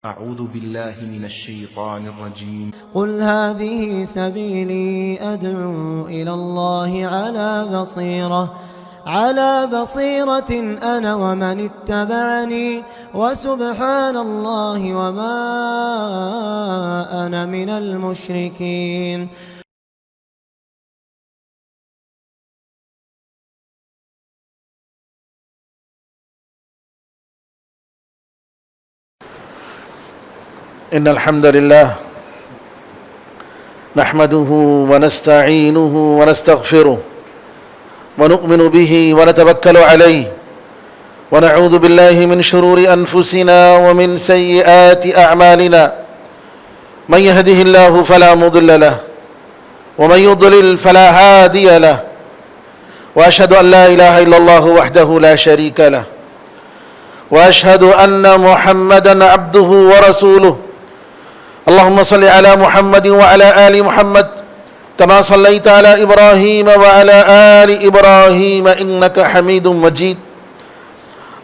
أعوذ بالله من الشيطان الرجيم قل هذه سبيلي أدعو إلى الله على بصيرة أنا ومن اتبعني وسبحان الله وما أنا من المشركين. إن الحمد لله نحمده ونستعينه ونستغفره ونؤمن به ونتوكل عليه ونعوذ بالله من شرور أنفسنا ومن سيئات أعمالنا من يهده الله فلا مضل له ومن يضلل فلا هادي له وأشهد أن لا إله إلا الله وحده لا شريك له وأشهد أن محمدا عبده ورسوله. اللهم صل على محمد وعلى آل محمد كما صليت على إبراهيم وعلى آل إبراهيم إنك حميد مجيد.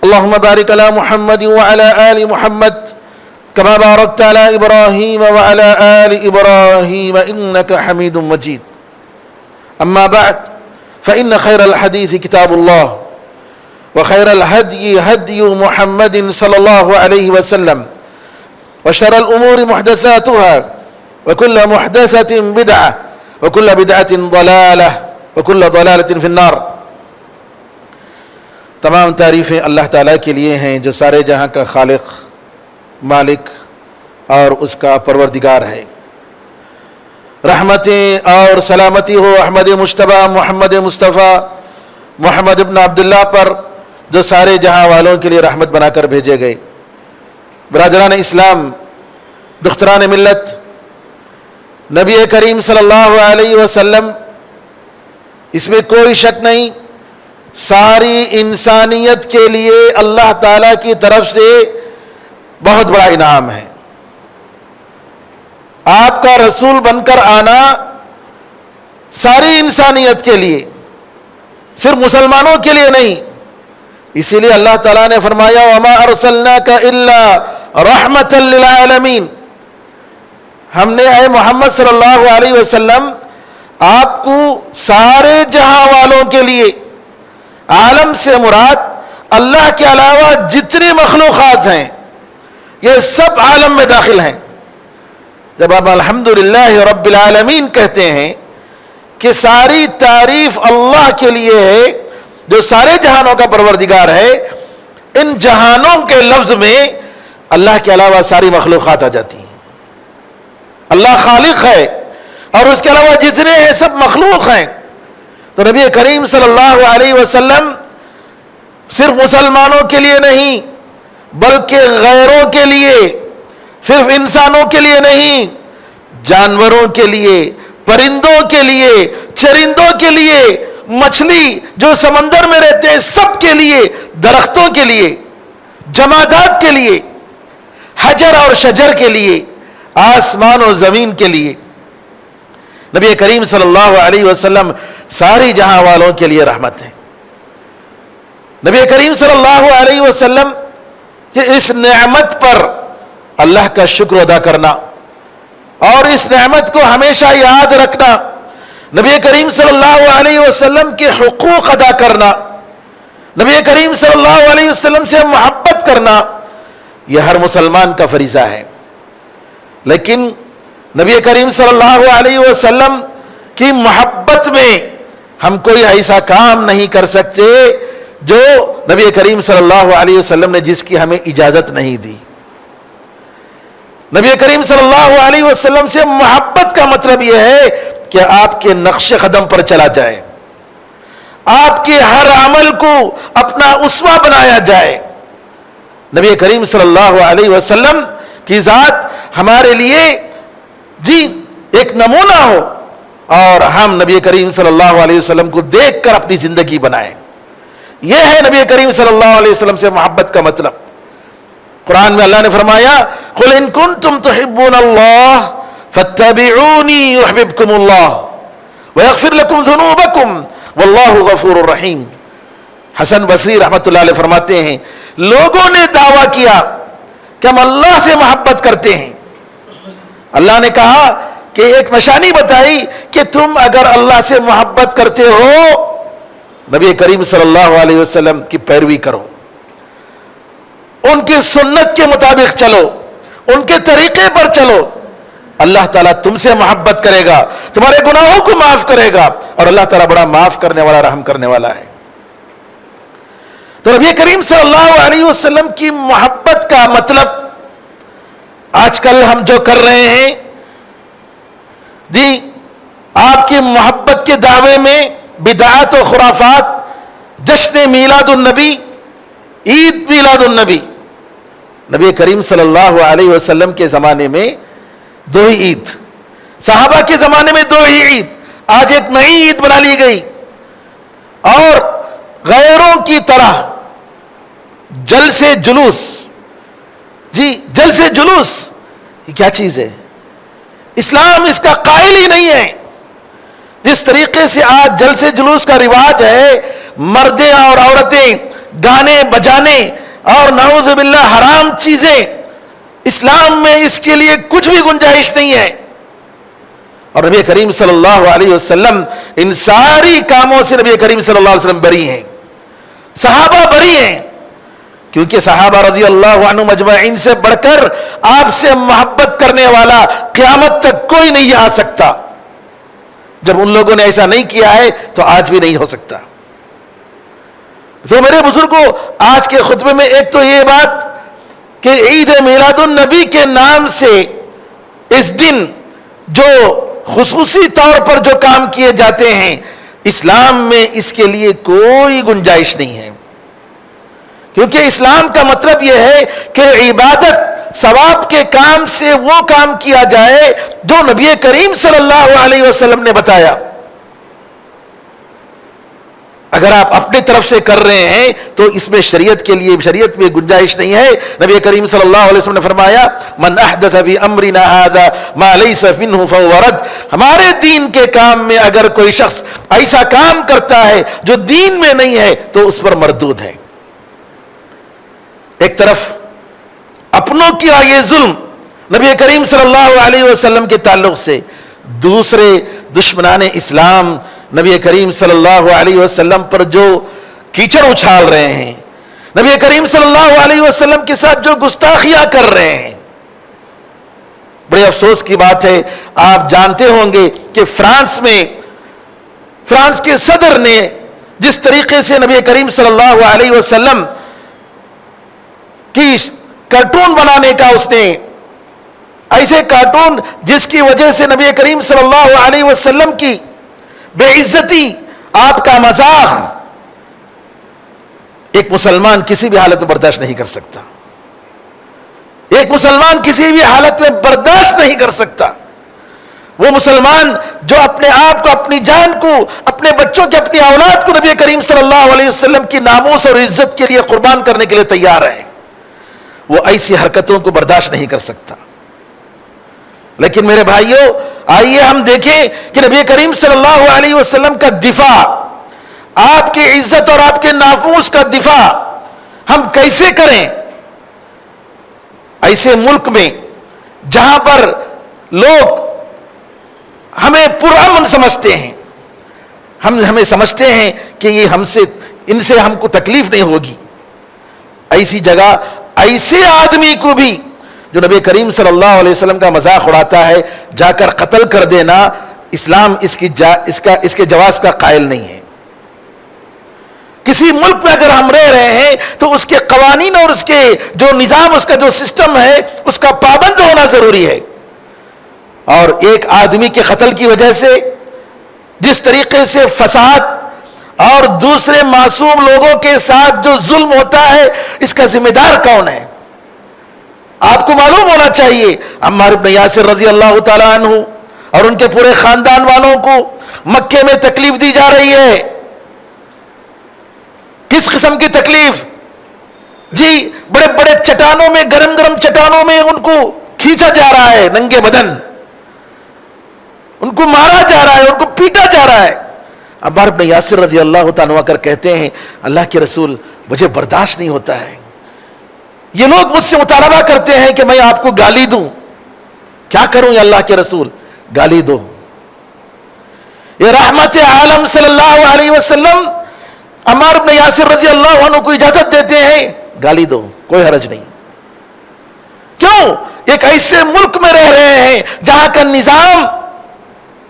اللهم بارك على محمد وعلى آل محمد كما باركت على إبراهيم وعلى آل إبراهيم إنك حميد مجيد. أما بعد فإن خير الحديث كتاب الله وخير الهدي هدي محمد صلى الله عليه وسلم وشر الأمور محدثاتها وكل محدثة بدعة وكل بدعة ضلالة وكل ضلالة في النار. تمام تعریفیں اللہ تعالیٰ کے لیے ہیں جو سارے جہاں کا خالق، مالک اور اس کا پروردگار ہے. رحمتیں اور سلامتی ہو احمد مجتبی محمد مصطفیٰ محمد ابن عبداللہ پر جو سارے جہاں والوں کے لیے رحمت بنا کر بھیجے گئے. برادران اسلام، دختران ملت، نبی کریم صلی اللہ علیہ وسلم، اس میں کوئی شک نہیں، ساری انسانیت کے لیے اللہ تعالیٰ کی طرف سے بہت بڑا انعام ہے. آپ کا رسول بن کر آنا ساری انسانیت کے لیے، صرف مسلمانوں کے لیے نہیں. اسی لیے اللہ تعالیٰ نے فرمایا وَمَا أَرْسَلْنَاكَ إِلَّا رَحْمَةً لِلْعَالَمِينَ. ہم نے اے محمد صلی اللہ علیہ وسلم آپ کو سارے جہاں والوں کے لیے، عالم سے مراد اللہ کے علاوہ جتنی مخلوقات ہیں یہ سب عالم میں داخل ہیں. جب آپ الحمدللہ رب العالمین کہتے ہیں کہ ساری تعریف اللہ کے لیے ہے جو سارے جہانوں کا پروردگار ہے، ان جہانوں کے لفظ میں اللہ کے علاوہ ساری مخلوقات آ جاتی ہیں. اللہ خالق ہے اور اس کے علاوہ جتنے ہیں سب مخلوق ہیں. تو نبی کریم صلی اللہ علیہ وسلم صرف مسلمانوں کے لیے نہیں بلکہ غیروں کے لیے، صرف انسانوں کے لیے نہیں، جانوروں کے لیے، پرندوں کے لیے، چرندوں کے لیے، مچھلی جو سمندر میں رہتے ہیں سب کے لیے، درختوں کے لیے، جمادات کے لیے، حجر اور شجر کے لیے، آسمان و زمین کے لیے، نبی کریم صلی اللہ علیہ وسلم ساری جہاں والوں کے لیے رحمت ہے. نبی کریم صلی اللہ علیہ وسلم کہ اس نعمت پر اللہ کا شکر ادا کرنا اور اس نعمت کو ہمیشہ یاد رکھنا، نبی کریم صلی اللہ علیہ وسلم کے حقوق ادا کرنا، نبی کریم صلی اللہ علیہ وسلم سے محبت کرنا، یہ ہر مسلمان کا فریضہ ہے. لیکن نبی کریم صلی اللہ علیہ وسلم کی محبت میں ہم کوئی ایسا کام نہیں کر سکتے جو نبی کریم صلی اللہ علیہ وسلم نے جس کی ہمیں اجازت نہیں دی. نبی کریم صلی اللہ علیہ وسلم سے محبت کا مطلب یہ ہے کہ آپ کے نقش قدم پر چلا جائے، آپ کے ہر عمل کو اپنا اسوہ بنایا جائے. نبی کریم صلی اللہ علیہ وسلم کی ذات ہمارے لیے ایک نمونہ ہو اور ہم نبی کریم صلی اللہ علیہ وسلم کو دیکھ کر اپنی زندگی بنائیں. یہ ہے نبی کریم صلی اللہ علیہ وسلم سے محبت کا مطلب. قرآن میں اللہ نے فرمایا قُلْ إِن كُنْتُمْ تُحِبُّونَ اللَّهَ فَاتَّبِعُونِي يُحْبِبْكُمُ اللَّهُ وَيَغْفِرْ لَكُمْ ذُنُوبَكُمْ وَاللَّهُ غَفُورٌ رَحِيمٌ. حسن بصری رحمت اللہ علیہ فرماتے ہیں لوگوں نے دعویٰ کیا کہ ہم اللہ سے محبت کرتے ہیں. اللہ نے کہا کہ ایک نشانی بتائی کہ تم اگر اللہ سے محبت کرتے ہو نبی کریم صلی اللہ علیہ وسلم کی پیروی کرو, ان کی سنت کے مطابق چلو, ان کے طریقے پر چلو. اللہ تعالیٰ تم سے محبت کرے گا, تمہارے گناہوں کو معاف کرے گا, اور اللہ تعالیٰ بڑا معاف کرنے والا, رحم کرنے والا ہے. تو نبی کریم صلی اللہ علیہ وسلم کی محبت کا مطلب آج کل ہم جو کر رہے ہیں, جی آپ کی محبت کے دعوے میں بدعات و خرافات, جشن میلاد النبی, عید میلاد النبی. نبی کریم صلی اللہ علیہ وسلم کے زمانے میں 2 ہی عید, صحابہ کے زمانے میں 2 ہی عید, آج ایک نئی عید بنا لی گئی. اور غیروں کی طرح جلسے جلوس, جی جلسے جلوس, یہ کیا چیز ہے؟ اسلام اس کا قائل ہی نہیں ہے. جس طریقے سے آج جلسے جلوس کا رواج ہے, مردیں اور عورتیں گانے بجانے اور نعوذ باللہ حرام چیزیں, اسلام میں اس کے لیے کچھ بھی گنجائش نہیں ہے. اور نبی کریم صلی اللہ علیہ وسلم ان ساری کاموں سے نبی کریم صلی اللہ علیہ وسلم بری ہیں, صحابہ بری ہیں, کیونکہ صحابہ رضی اللہ عنہ مجمعین سے بڑھ کر آپ سے محبت کرنے والا قیامت تک کوئی نہیں آ سکتا. جب ان لوگوں نے ایسا نہیں کیا ہے تو آج بھی نہیں ہو سکتا. تو میرے بزرگوں, آج کے خطبے میں ایک تو یہ بات کہ عید میلاد النبی کے نام سے اس دن جو خصوصی طور پر جو کام کیے جاتے ہیں, اسلام میں اس کے لیے کوئی گنجائش نہیں ہے. کیونکہ اسلام کا مطلب یہ ہے کہ عبادت ثواب کے کام سے وہ کام کیا جائے جو نبی کریم صلی اللہ علیہ وسلم نے بتایا. اگر آپ اپنی طرف سے کر رہے ہیں تو اس میں شریعت کے لیے, شریعت میں گنجائش نہیں ہے. نبی کریم صلی اللہ علیہ وسلم نے فرمایا من احدث فی امرنا ھذا ما لیس منہ فہو رد. ہمارے دین کے کام میں اگر کوئی شخص ایسا کام کرتا ہے جو دین میں نہیں ہے تو اس پر مردود ہے. ایک طرف اپنوں کی یہ ظلم نبی کریم صلی اللہ علیہ وسلم کے تعلق سے, دوسرے دشمنان اسلام نبی کریم صلی اللہ علیہ وسلم پر جو کیچڑ اچھال رہے ہیں, نبی کریم صلی اللہ علیہ وسلم کے ساتھ جو گستاخیاں کر رہے ہیں. بڑے افسوس کی بات ہے, آپ جانتے ہوں گے کہ فرانس کے صدر نے جس طریقے سے نبی کریم صلی اللہ علیہ وسلم کی کارٹون بنانے کا, اس نے ایسے کارٹون جس کی وجہ سے نبی کریم صلی اللہ علیہ وسلم کی بے عزتی, آپ کا مذاق, ایک مسلمان کسی بھی حالت میں برداشت نہیں کر سکتا. ایک مسلمان کسی بھی حالت میں برداشت نہیں کر سکتا. وہ مسلمان جو اپنے آپ کو, اپنی جان کو, اپنے بچوں کی, اپنی اولاد کو نبی کریم صلی اللہ علیہ وسلم کی ناموس اور عزت کے لیے قربان کرنے کے لیے تیار ہے, وہ ایسی حرکتوں کو برداشت نہیں کر سکتا. لیکن میرے بھائیوں, آئیے ہم دیکھیں کہ نبی کریم صلی اللہ علیہ وسلم کا دفاع, آپ کی عزت اور آپ کے ناموس کا دفاع ہم کیسے کریں. ایسے ملک میں جہاں پر لوگ ہمیں پرامن سمجھتے ہیں, ہمیں سمجھتے ہیں کہ یہ ان سے ہم کو تکلیف نہیں ہوگی, ایسی جگہ ایسے آدمی کو بھی جو نبی کریم صلی اللہ علیہ وسلم کا مذاق اڑاتا ہے جا کر قتل کر دینا, اسلام اس کے جواز کا قائل نہیں ہے. کسی ملک میں اگر ہم رہ رہے ہیں تو اس کے قوانین اور اس کے جو نظام, اس کا جو سسٹم ہے, اس کا پابند ہونا ضروری ہے. اور ایک آدمی کے قتل کی وجہ سے جس طریقے سے فساد اور دوسرے معصوم لوگوں کے ساتھ جو ظلم ہوتا ہے, اس کا ذمہ دار کون ہے؟ آپ کو معلوم ہونا چاہیے. عمار بن یاسر رضی اللہ تعالیٰ عنہ اور ان کے پورے خاندان والوں کو مکے میں تکلیف دی جا رہی ہے. کس قسم کی تکلیف؟ جی بڑے بڑے چٹانوں میں, گرم گرم چٹانوں میں ان کو کھینچا جا رہا ہے, ننگے بدن ان کو مارا جا رہا ہے, ان کو پیٹا جا رہا ہے. عمار بن یاسر رضی اللہ تعالیٰ عنہ کر کہتے ہیں اللہ کے رسول, مجھے برداشت نہیں ہوتا ہے, یہ لوگ مجھ سے مطالبہ کرتے ہیں کہ میں آپ کو گالی دوں. کیا کروں یا اللہ کے رسول؟ گالی دو. یہ رحمت عالم صلی اللہ علیہ وسلم عمار بن یاسر رضی اللہ عنہ کو اجازت دیتے ہیں، گالی دو، کوئی حرج نہیں. کیوں؟ ایک ایسے ملک میں رہ رہے ہیں جہاں کا نظام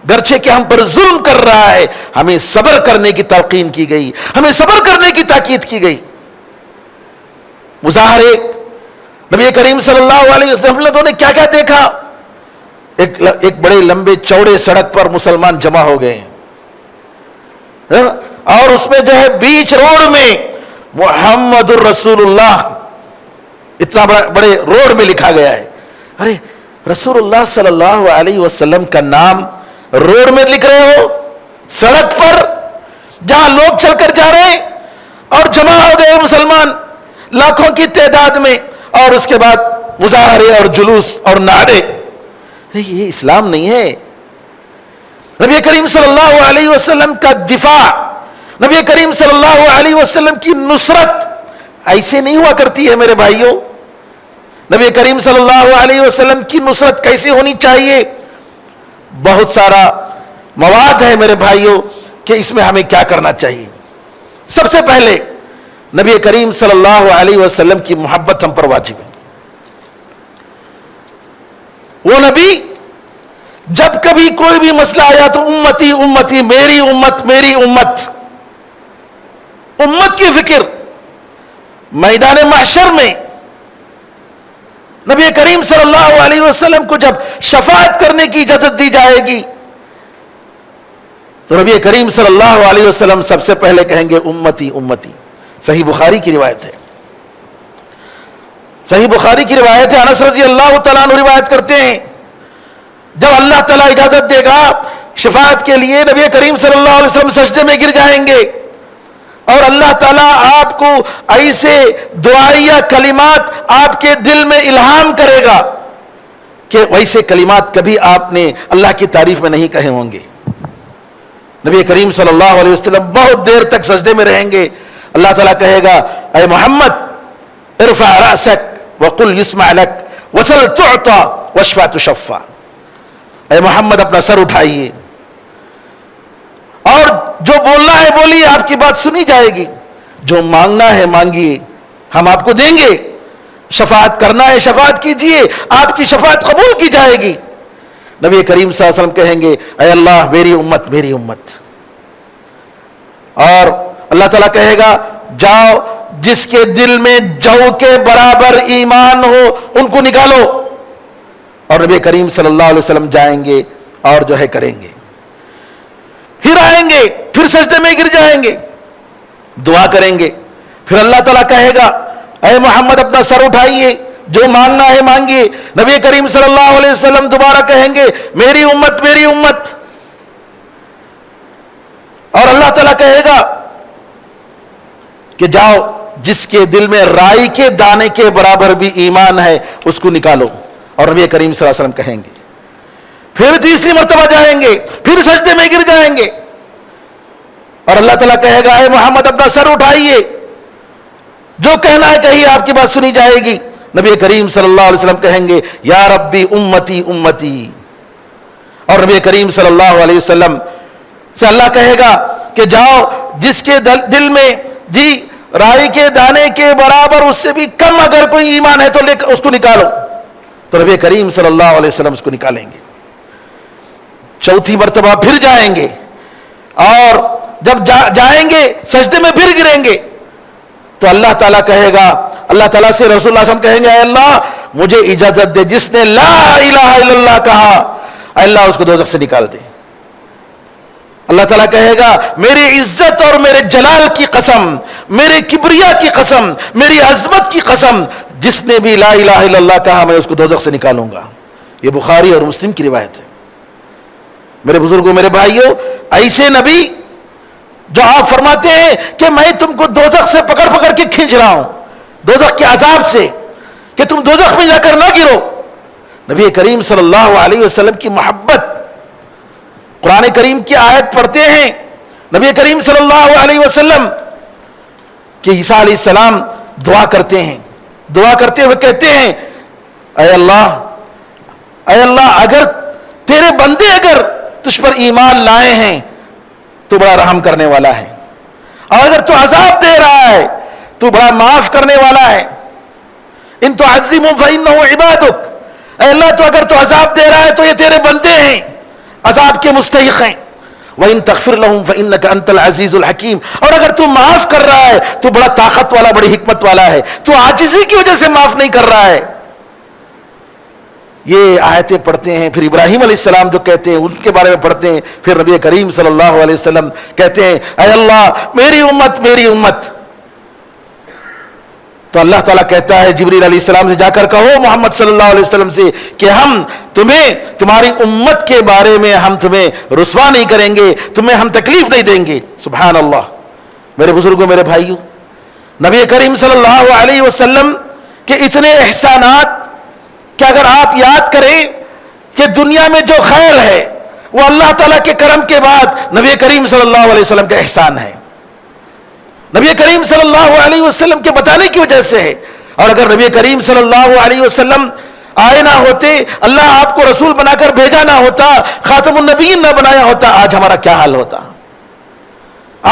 گرچہ کہ ہم پر ظلم کر رہا ہے، ہمیں صبر کرنے کی تلقین کی گئی، ہمیں صبر کرنے کی تاکید کی گئی. مظاہرے نبی کریم صلی اللہ علیہ وسلم نے کیا کیا دیکھا؟ ایک بڑے لمبے چوڑے سڑک پر مسلمان جمع ہو گئے ہیں، اور اس میں جو ہے بیچ روڈ میں محمد الرسول اللہ اتنا بڑے روڈ میں لکھا گیا ہے. ارے رسول اللہ صلی اللہ علیہ وسلم کا نام روڈ میں لکھ رہے ہو، سڑک پر جہاں لوگ چل کر جا رہے ہیں، اور جمع ہو گئے مسلمان لاکھوں کی تعداد میں، اور اس کے بعد مظاہرے اور جلوس اور نعرے. یہ اسلام نہیں ہے. نبی کریم صلی اللہ علیہ وسلم کا دفاع، نبی کریم صلی اللہ علیہ وسلم کی نصرت ایسے نہیں ہوا کرتی ہے میرے بھائیوں. نبی کریم صلی اللہ علیہ وسلم کی نصرت کیسے ہونی چاہیے؟ بہت سارا مواد ہے میرے بھائیوں کہ اس میں ہمیں کیا کرنا چاہیے. سب سے پہلے نبی کریم صلی اللہ علیہ وسلم کی محبت ہم پر واجب ہے. وہ نبی جب کبھی کوئی بھی مسئلہ آیا تو امتی امتی، میری امت میری امت، امت کی فکر. میدان محشر میں نبی کریم صلی اللہ علیہ وسلم کو جب شفاعت کرنے کی اجازت دی جائے گی تو نبی کریم صلی اللہ علیہ وسلم سب سے پہلے کہیں گے امتی امتی. صحیح بخاری کی روایت ہے، صحیح بخاری کی روایت ہے. انس رضی اللہ تعالیٰ عنہ روایت کرتے ہیں جب اللہ تعالیٰ اجازت دے گا شفاعت کے لیے، نبی کریم صلی اللہ علیہ وسلم سجدے میں گر جائیں گے، اور اللہ تعالیٰ آپ کو ایسے دعائیہ کلمات آپ کے دل میں الہام کرے گا کہ ویسے کلمات کبھی آپ نے اللہ کی تعریف میں نہیں کہے ہوں گے. نبی کریم صلی اللہ علیہ وسلم بہت دیر تک سجدے میں رہیں گے. اللہ تعالیٰ کہے گا اے محمد ارفع رأسک وقل یسمع لک وسل تعطى واشفع تشفع. اے محمد اپنا سر اٹھائیے اور جو بولنا ہے بولیے، آپ کی بات سنی جائے گی. جو مانگنا ہے مانگیے، ہم آپ کو دیں گے. شفاعت کرنا ہے شفاعت کیجئے، آپ کی شفاعت قبول کی جائے گی. نبی کریم صلی اللہ علیہ وسلم کہیں گے اے اللہ میری امت میری امت. اور اللہ تعالیٰ کہے گا جاؤ جس کے دل میں جو کے برابر ایمان ہو ان کو نکالو. اور نبی کریم صلی اللہ علیہ وسلم جائیں گے اور جو ہے کریں گے، پھر آئیں گے، پھر سجدے میں گر جائیں گے، دعا کریں گے. پھر اللہ تعالیٰ کہے گا اے محمد اپنا سر اٹھائیے، جو مانگنا ہے مانگیے. نبی کریم صلی اللہ علیہ وسلم دوبارہ کہیں گے میری امت میری امت. اور اللہ تعالیٰ کہے گا کہ جاؤ جس کے دل میں رائی کے دانے کے برابر بھی ایمان ہے اس کو نکالو. اور نبی کریم صلی اللہ علیہ وسلم کہیں گے. پھر تیسری مرتبہ جائیں گے، پھر سجدے میں گر جائیں گے، اور اللہ تعالیٰ کہے گا اے محمد اپنا سر اٹھائیے، جو کہنا ہے کہیے، آپ کی بات سنی جائے گی. نبی کریم صلی اللہ علیہ وسلم کہیں گے یا ربی امتی امتی. اور نبی کریم صلی اللہ علیہ وسلم سے اللہ کہے گا کہ جاؤ جس کے دل میں جی رائی کے دانے کے برابر اس سے بھی کم اگر کوئی ایمان ہے تو اس کو نکالو. تو نبی کریم صلی اللہ علیہ وسلم اس کو نکالیں گے. چوتھی مرتبہ پھر جائیں گے، اور جب جائیں گے سجدے میں پھر گریں گے تو اللہ تعالیٰ کہے گا، اللہ تعالیٰ سے رسول اللہ صلی اللہ علیہ وسلم کہیں گے اے اللہ مجھے اجازت دے، جس نے لا الہ الا اللہ کہا اے اللہ اس کو دوزخ سے نکال دے. اللہ تعالیٰ کہے گا میری عزت اور میرے جلال کی قسم، میرے کبریا کی قسم، میری عظمت کی قسم، جس نے بھی لا الہ الا اللہ کہا میں اس کو دوزخ سے نکالوں گا. یہ بخاری اور مسلم کی روایت ہے. میرے بزرگوں میرے بھائیوں، ایسے نبی جو آپ فرماتے ہیں کہ میں تم کو دوزخ سے پکڑ پکڑ کے کھینچ رہا ہوں، دوزخ کے عذاب سے، کہ تم دوزخ میں جا کر نہ گرو. نبی کریم صلی اللہ علیہ وسلم کی محبت، قرآن کریم کی آیت پڑھتے ہیں نبی کریم صلی اللہ علیہ وسلم کہ عیسیٰ علیہ السلام دعا کرتے ہیں، دعا کرتے ہوئے کہتے ہیں اے اللہ اگر تیرے بندے اگر تجھ پر ایمان لائے ہیں تو بڑا رحم کرنے والا ہے، اور اگر تو عذاب دے رہا ہے تو بڑا معاف کرنے والا ہے۔ ان تعذبهم فإنهم عبادك، اے اللہ تو اگر تو عذاب دے رہا ہے تو یہ تیرے بندے ہیں، عذاب کے مستحق ہیں۔ وَإِن تَغْفِرْ لَهُمْ فَإِنَّكَ أَنْتَ الْعَزِيزُ الْحَكِيمُ، اور اگر تو معاف کر رہا ہے تو بڑا طاقت والا، بڑی حکمت والا ہے، تو عاجزی کی وجہ سے معاف نہیں کر رہا ہے۔ یہ آیتیں پڑھتے ہیں، پھر ابراہیم علیہ السلام جو کہتے ہیں ان کے بارے میں پڑھتے ہیں، پھر نبی کریم صلی اللہ علیہ وسلم کہتے ہیں اے اللہ میری امت میری امت۔ تو اللہ تعالیٰ کہتا ہے جبریل علیہ السلام سے جا کر کہو محمد صلی اللہ علیہ وسلم سے کہ ہم تمہیں تمہاری امت کے بارے میں ہم تمہیں رسوا نہیں کریں گے، تمہیں ہم تکلیف نہیں دیں گے۔ سبحان اللہ۔ میرے بزرگوں، میرے بھائیوں، نبی کریم صلی اللہ علیہ وسلم کے اتنے احسانات کہ اگر آپ یاد کریں کہ دنیا میں جو خیر ہے وہ اللہ تعالیٰ کے کرم کے بعد نبی کریم صلی اللہ علیہ وسلم کا احسان ہے، نبی کریم صلی اللہ علیہ وسلم کے بتانے کی وجہ سے ہے۔ اور اگر نبی کریم صلی اللہ علیہ وسلم آئے نہ ہوتے، اللہ آپ کو رسول بنا کر بھیجا نہ ہوتا، خاتم النبیین نہ بنایا ہوتا، آج ہمارا کیا حال ہوتا؟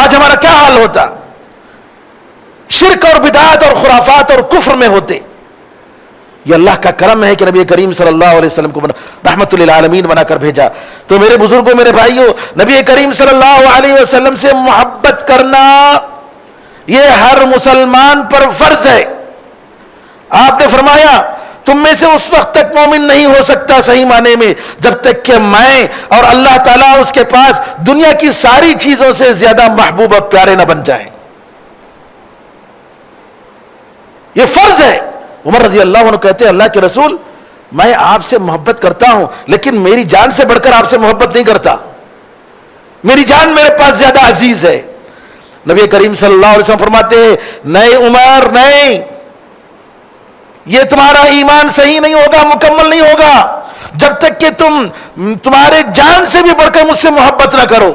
آج ہمارا کیا حال ہوتا؟ شرک اور بدعات اور خرافات اور کفر میں ہوتے۔ یہ اللہ کا کرم ہے کہ نبی کریم صلی اللہ علیہ وسلم کو رحمت للعالمین بنا کر بھیجا۔ تو میرے بزرگوں، میرے بھائیوں، نبی کریم صلی اللہ علیہ وسلم سے محبت کرنا یہ ہر مسلمان پر فرض ہے۔ آپ نے فرمایا تم میں سے اس وقت تک مومن نہیں ہو سکتا صحیح معنی میں جب تک کہ میں اور اللہ تعالیٰ اس کے پاس دنیا کی ساری چیزوں سے زیادہ محبوب اور پیارے نہ بن جائیں۔ یہ فرض ہے۔ عمر رضی اللہ عنہ کہتے ہیں اللہ کے رسول میں آپ سے محبت کرتا ہوں لیکن میری جان سے بڑھ کر آپ سے محبت نہیں کرتا، میری جان میرے پاس زیادہ عزیز ہے۔ نبی کریم صلی اللہ علیہ وسلم فرماتے ہیں نہیں عمر نہیں، یہ تمہارا ایمان صحیح نہیں ہوگا، مکمل نہیں ہوگا جب تک کہ تم تمہارے جان سے بھی بڑھ کر مجھ سے محبت نہ کرو۔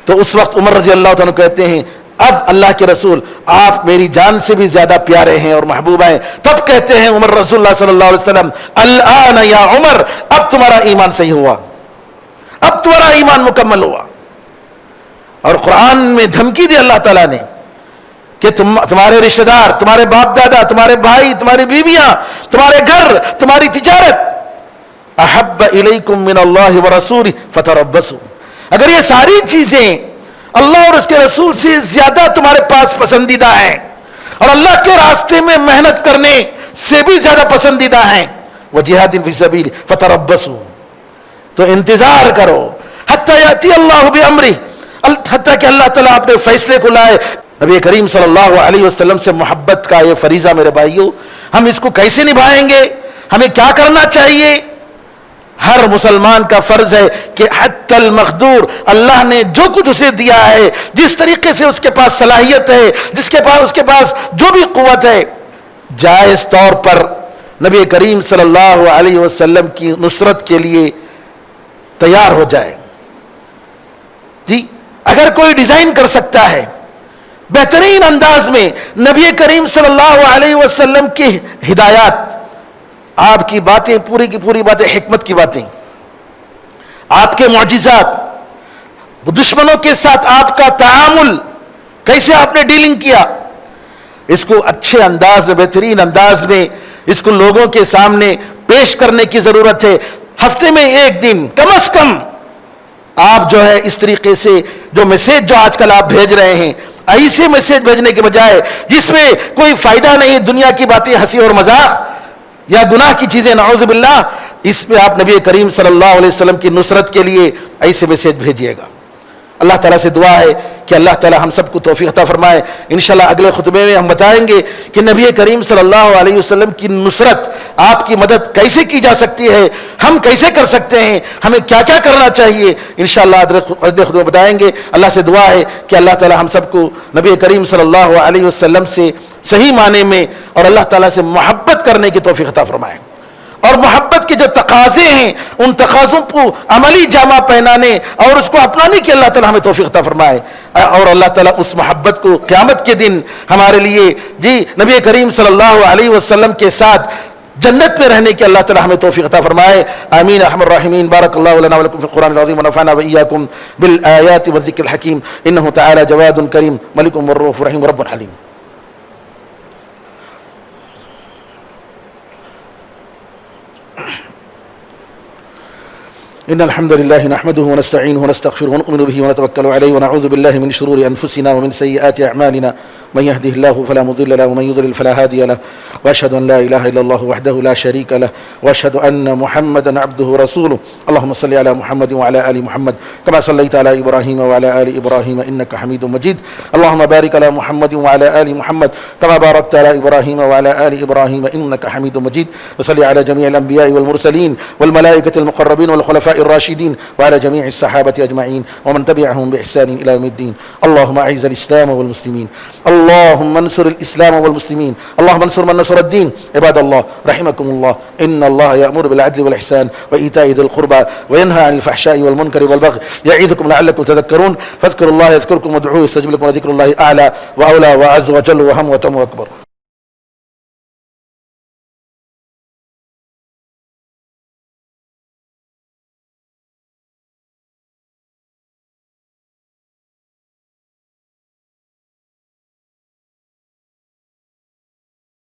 تو اس وقت عمر رضی اللہ عنہ کہتے ہیں اب اللہ کے رسول آپ میری جان سے بھی زیادہ پیارے ہیں اور محبوب ہیں۔ تب کہتے ہیں عمر رسول اللہ صلی اللہ علیہ وسلم الآن یا عمر، اب تمہارا ایمان صحیح ہوا، اب تمہارا ایمان مکمل ہوا۔ اور قرآن میں دھمکی دی اللہ تعالیٰ نے کہ تمہارے رشتہ دار، تمہارے باپ دادا، تمہارے بھائی، تمہاری بیویاں، تمہارے گھر، تمہاری تجارت احب الیکم من اللہ ورسولہ فتربصوا، اگر یہ ساری چیزیں اللہ اور اس کے رسول سے زیادہ تمہارے پاس پسندیدہ ہیں اور اللہ کے راستے میں محنت کرنے سے بھی زیادہ پسندیدہ ہیں وجہاد فی سبیل فتربصوا، تو انتظار کرو حتی یاتی اللہ بامرہ، حتیٰ کہ اللہ تعالیٰ اپنے فیصلے کو لائے۔ نبی کریم صلی اللہ علیہ وسلم سے محبت کا یہ فریضہ میرے بھائیوں، ہم اس کو کیسے نبھائیں گے؟ ہمیں کیا کرنا چاہیے؟ ہر مسلمان کا فرض ہے کہ حتی المقدور اللہ نے جو کچھ اسے دیا ہے، جس طریقے سے اس کے پاس صلاحیت ہے، اس کے پاس جو بھی قوت ہے، جائز طور پر نبی کریم صلی اللہ علیہ وسلم کی نصرت کے لیے تیار ہو جائے۔ جی اگر کوئی ڈیزائن کر سکتا ہے بہترین انداز میں نبی کریم صلی اللہ علیہ وسلم کی ہدایات، آپ کی باتیں پوری کی پوری باتیں حکمت کی باتیں، آپ کے معجزات، دشمنوں کے ساتھ آپ کا تعامل، کیسے آپ نے ڈیلنگ کیا، اس کو اچھے انداز میں، بہترین انداز میں اس کو لوگوں کے سامنے پیش کرنے کی ضرورت ہے۔ ہفتے میں ایک دن کم از کم آپ جو ہے اس طریقے سے جو میسیج جو آج کل آپ بھیج رہے ہیں، ایسے میسیج بھیجنے کے بجائے جس میں کوئی فائدہ نہیں، دنیا کی باتیں، ہنسی اور مذاق یا گناہ کی چیزیں، نعوذ باللہ، اس میں آپ نبی کریم صلی اللہ علیہ وسلم کی نصرت کے لیے ایسے میسیج بھیجیے گا۔ اللہ تعالیٰ سے دعا ہے کہ اللہ تعالیٰ ہم سب کو توفیق عطا فرمائے۔ انشاءاللہ اگلے خطبے میں ہم بتائیں گے کہ نبی کریم صلی اللہ علیہ وسلم کی نصرت، آپ کی مدد کیسے کی جا سکتی ہے، ہم کیسے کر سکتے ہیں، ہمیں کیا کیا کرنا چاہیے، انشاءاللہ اگلے خطبے میں بتائیں گے۔ اللہ سے دعا ہے کہ اللہ تعالیٰ ہم سب کو نبی کریم صلی اللہ علیہ وسلم سے صحیح معنی میں اور اللہ تعالیٰ سے محبت کرنے کی توفیق عطا فرمائے، اور محبت قیامت کے جو تقاضے ہیں ان تقاضوں کو عملی جامہ پہنانے اور اس کو اپنانے کی اللہ تعالیٰ ہمیں توفیق عطا فرمائے، اور اللہ تعالیٰ اس محبت کو قیامت کے دن ہمارے لیے نبی کریم صلی اللہ علیہ وسلم کے ساتھ جنت میں رہنے کی اللہ تعالیٰ ہمیں توفیق عطا فرمائے، آمین ارحم الراحمین۔ بارک اللہ لنا ولکم فی القرآن العظیم ونفعنا وإیاکم بالآیات والذکر الحکیم، انہ تعالی جواد کریم ملک رؤوف رحیم رب حلیم۔ إن الحمد لله نحمده ونستعينه ونستغفره ونؤمن به ونتوكل عليه ونعوذ بالله من شرور أنفسنا ومن سيئات أعمالنا، من يهده الله فلا مضل له ومن يضلل فلا هادي له، وأشهد أن لا إله إلا الله وحده لا شريك له، وأشهد أن محمدا عبده ورسوله. اللهم صل على محمد وعلى آل محمد كما صليت على إبراهيم وعلى آل إبراهيم إنك حميد مجيد. اللهم بارك على محمد وعلى آل محمد كما باركت على إبراهيم وعلى آل إبراهيم إنك حميد مجيد. وصل على جميع الأنبياء والمرسلين والملائكة المقربين والخلفاء الراشدين وعلى جميع الصحابة أجمعين ومن تبعهم بإحسان إلى يوم الدين. اللهم أعز الإسلام والمسلمين، اللهم انصر الإسلام والمسلمين، اللهم انصر من نصر الدين. عباد الله رحمكم الله، إن الله يأمر بالعدل والإحسان وإيتاء ذي القربى وينهى عن الفحشاء والمنكر والبغي يعظكم لعلكم تذكرون. فاذكروا الله يذكركم وادعوه يستجب لكم، وذكر الله أعلى وأولى وأعز وجل وهم وتم وأكبر.